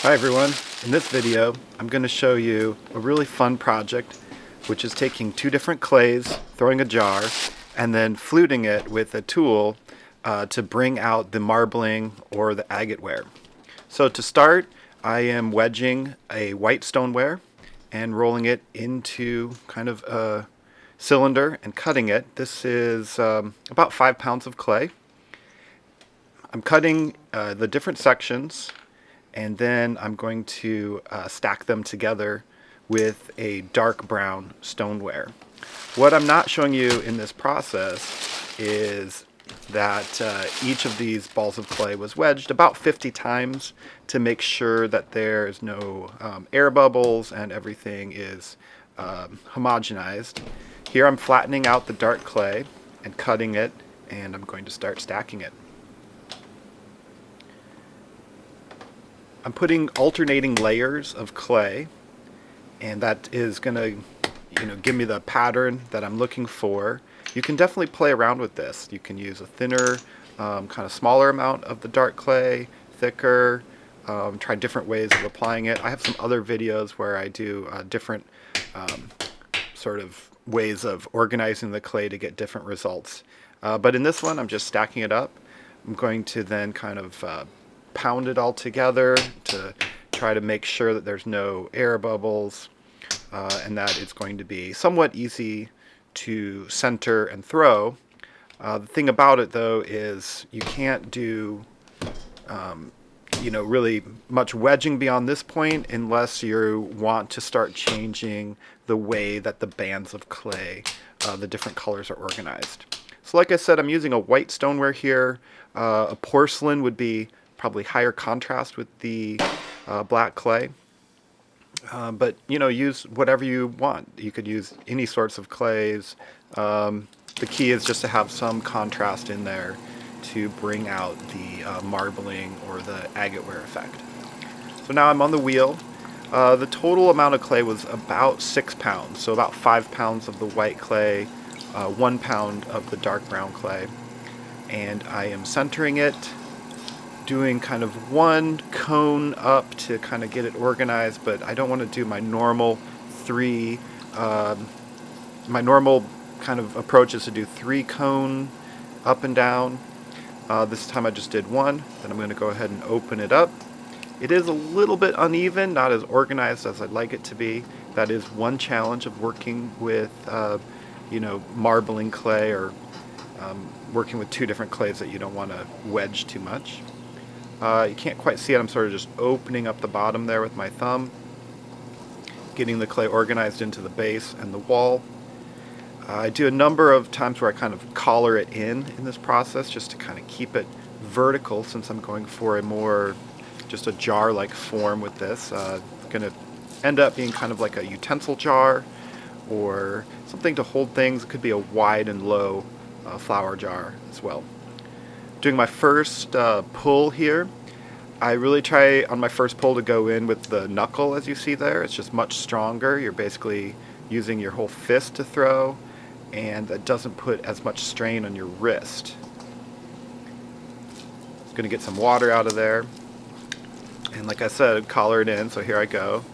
Hi everyone, in this video I'm going to show you a really fun project which is taking two different clays, throwing a jar, and then fluting it with a tool to bring out the marbling or the agateware. So to start, I am wedging a white stoneware and rolling it into kind of a cylinder and cutting it. This is about 5 pounds of clay. I'm cutting the different sections, and then I'm going to stack them together with a dark brown stoneware. What I'm not showing you in this process is that each of these balls of clay was wedged about 50 times to make sure that there's no air bubbles and everything is homogenized. Here I'm flattening out the dark clay and cutting it, and I'm going to start stacking it. I'm putting alternating layers of clay, and that is going to give me the pattern that I'm looking for. You can definitely play around with this. You can use a thinner, kind of smaller amount of the dark clay, thicker, try different ways of applying it. I have some other videos where I do different sort of ways of organizing the clay to get different results. But in this one, I'm just stacking it up. I'm going to then kind of pound it all together to try to make sure that there's no air bubbles and that it's going to be somewhat easy to center and throw. The thing about it though is you can't do really much wedging beyond this point unless you want to start changing the way that the bands of clay, the different colors are organized. So like I said, I'm using a white stoneware here. A porcelain would be probably higher contrast with the black clay. But use whatever you want. You could use any sorts of clays. The key is just to have some contrast in there to bring out the marbling or the agateware effect. So now I'm on the wheel. The total amount of clay was about 6 pounds, so about 5 pounds of the white clay, 1 pound of the dark brown clay, and I am centering it, doing kind of one cone up to kind of get it organized, but I don't want to do my normal my normal kind of approach is to do 3 cone up and down. This time I just did one, then I'm going to go ahead and open it up. It is a little bit uneven, not as organized as I'd like it to be. That is one challenge of working with marbling clay or working with two different clays that you don't want to wedge too much. You can't quite see it. I'm sort of just opening up the bottom there with my thumb, getting the clay organized into the base and the wall. I do a number of times where I kind of collar it in this process just to kind of keep it vertical, since I'm going for a more just a jar-like form with this. It's going to end up being kind of like a utensil jar or something to hold things. It could be a wide and low flower jar as well. Doing my first pull here. I really try on my first pull to go in with the knuckle, as you see there. It's just much stronger. You're basically using your whole fist to throw, and that doesn't put as much strain on your wrist. I'm going to get some water out of there, and like I said, collar it in. So here I go.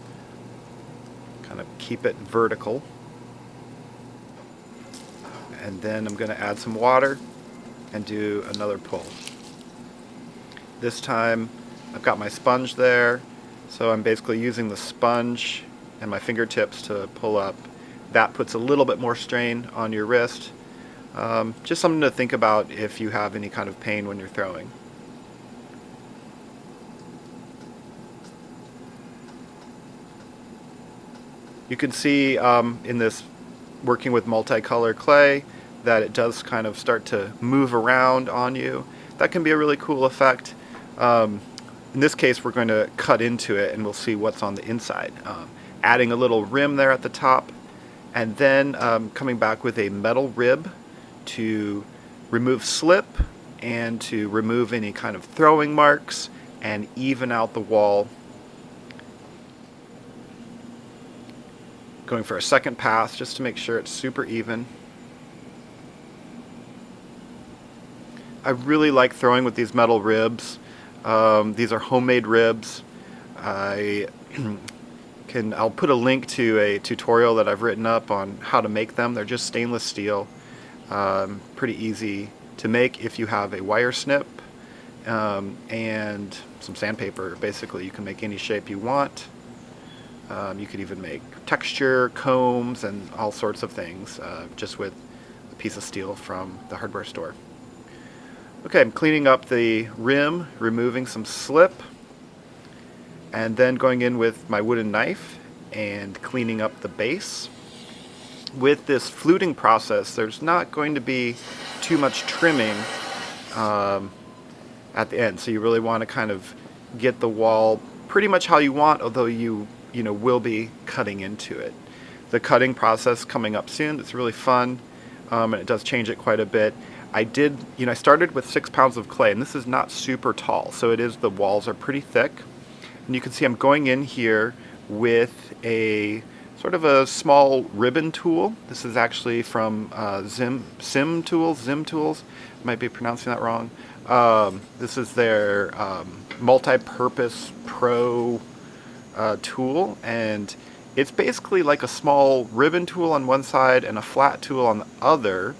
Kind of keep it vertical, and then I'm going to add some water and do another pull. This time I've got my sponge there, so I'm basically using the sponge and my fingertips to pull up. That puts a little bit more strain on your wrist. Just something to think about if you have any kind of pain when you're throwing. You can see in this working with multicolor clay that it does kind of start to move around on you. That can be a really cool effect. In this case, we're going to cut into it and we'll see what's on the inside. Adding a little rim there at the top, and then coming back with a metal rib to remove slip and to remove any kind of throwing marks and even out the wall. Going for a second pass just to make sure it's super even. I really like throwing with these metal ribs. These are homemade ribs. I'll put a link to a tutorial that I've written up on how to make them. They're just stainless steel, pretty easy to make if you have a wire snip and some sandpaper. Basically, you can make any shape you want. You could even make texture, combs, and all sorts of things just with a piece of steel from the hardware store. Okay, I'm cleaning up the rim, removing some slip, and then going in with my wooden knife and cleaning up the base. With this fluting process, there's not going to be too much trimming at the end, so you really want to kind of get the wall pretty much how you want, although you will be cutting into it. The cutting process coming up soon. It's really fun, and it does change it quite a bit. I started with 6 pounds of clay, and this is not super tall, so the walls are pretty thick. And you can see I'm going in here with a sort of a small ribbon tool. This is actually from Zim Tools. Might be pronouncing that wrong. This is their multi-purpose pro tool, and it's basically like a small ribbon tool on one side and a flat tool on the other,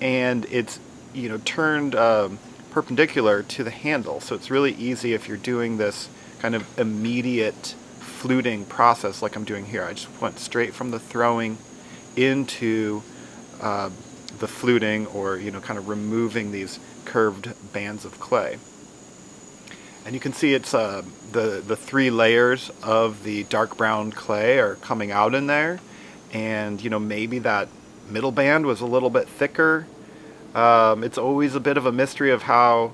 and it's turned perpendicular to the handle, so it's really easy if you're doing this kind of immediate fluting process like I'm doing here. I just went straight from the throwing into the fluting, or kind of removing these curved bands of clay. And you can see it's the 3 layers of the dark brown clay are coming out in there, and maybe that middle band was a little bit thicker. It's always a bit of a mystery of how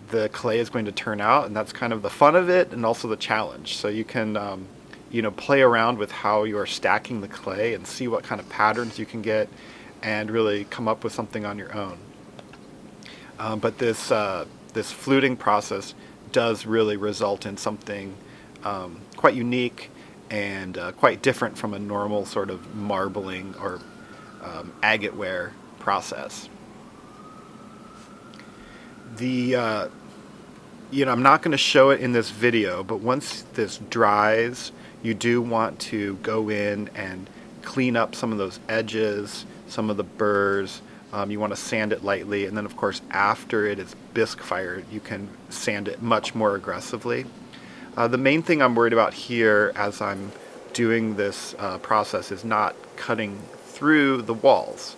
the clay is going to turn out, and that's kind of the fun of it and also the challenge. So you can play around with how you're stacking the clay and see what kind of patterns you can get and really come up with something on your own. But this fluting process does really result in something quite unique and quite different from a normal sort of marbling or Agateware process. I'm not going to show it in this video, but once this dries, you do want to go in and clean up some of those edges, some of the burrs. You want to sand it lightly, and then of course after it is bisque fired, you can sand it much more aggressively. The main thing I'm worried about here as I'm doing this process is not cutting through the walls.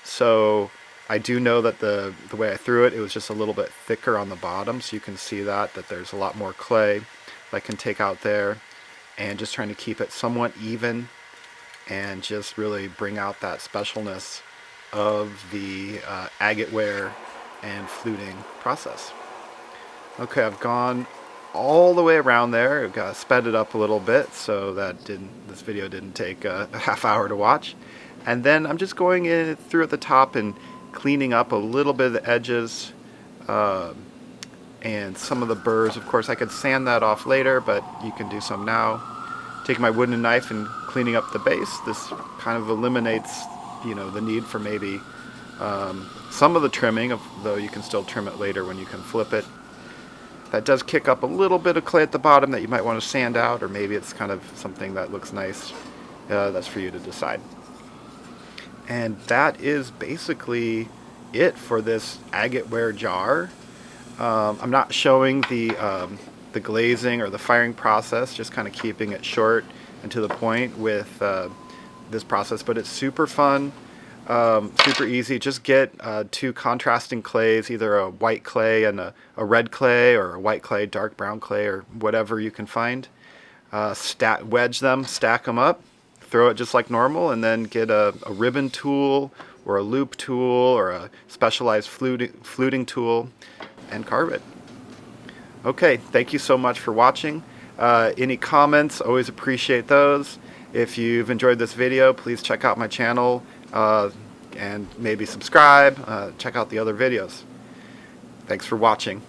So I do know that the way I threw it, it was just a little bit thicker on the bottom, so you can see that there's a lot more clay that I can take out there, and just trying to keep it somewhat even and just really bring out that specialness of the Agateware and fluting process. Okay, I've gone all the way around there. I've got sped it up a little bit so that this video didn't take a half hour to watch. And then I'm just going in through at the top and cleaning up a little bit of the edges and some of the burrs. Of course, I could sand that off later, but you can do some now. Taking my wooden knife and cleaning up the base. This kind of eliminates, the need for maybe some of the trimming, though you can still trim it later when you can flip it. That does kick up a little bit of clay at the bottom that you might want to sand out, or maybe it's kind of something that looks nice. That's for you to decide. And that is basically it for this Agateware jar. I'm not showing the glazing or the firing process, just kind of keeping it short and to the point with this process, but it's super fun, super easy. Just get 2 contrasting clays, either a white clay and a red clay, or a white clay, dark brown clay, or whatever you can find. Wedge them, stack them up, throw it just like normal, and then get a ribbon tool or a loop tool or a specialized fluting tool and carve it. Okay, thank you so much for watching. Any comments, always appreciate those. If you've enjoyed this video, please check out my channel and maybe subscribe, check out the other videos. Thanks for watching.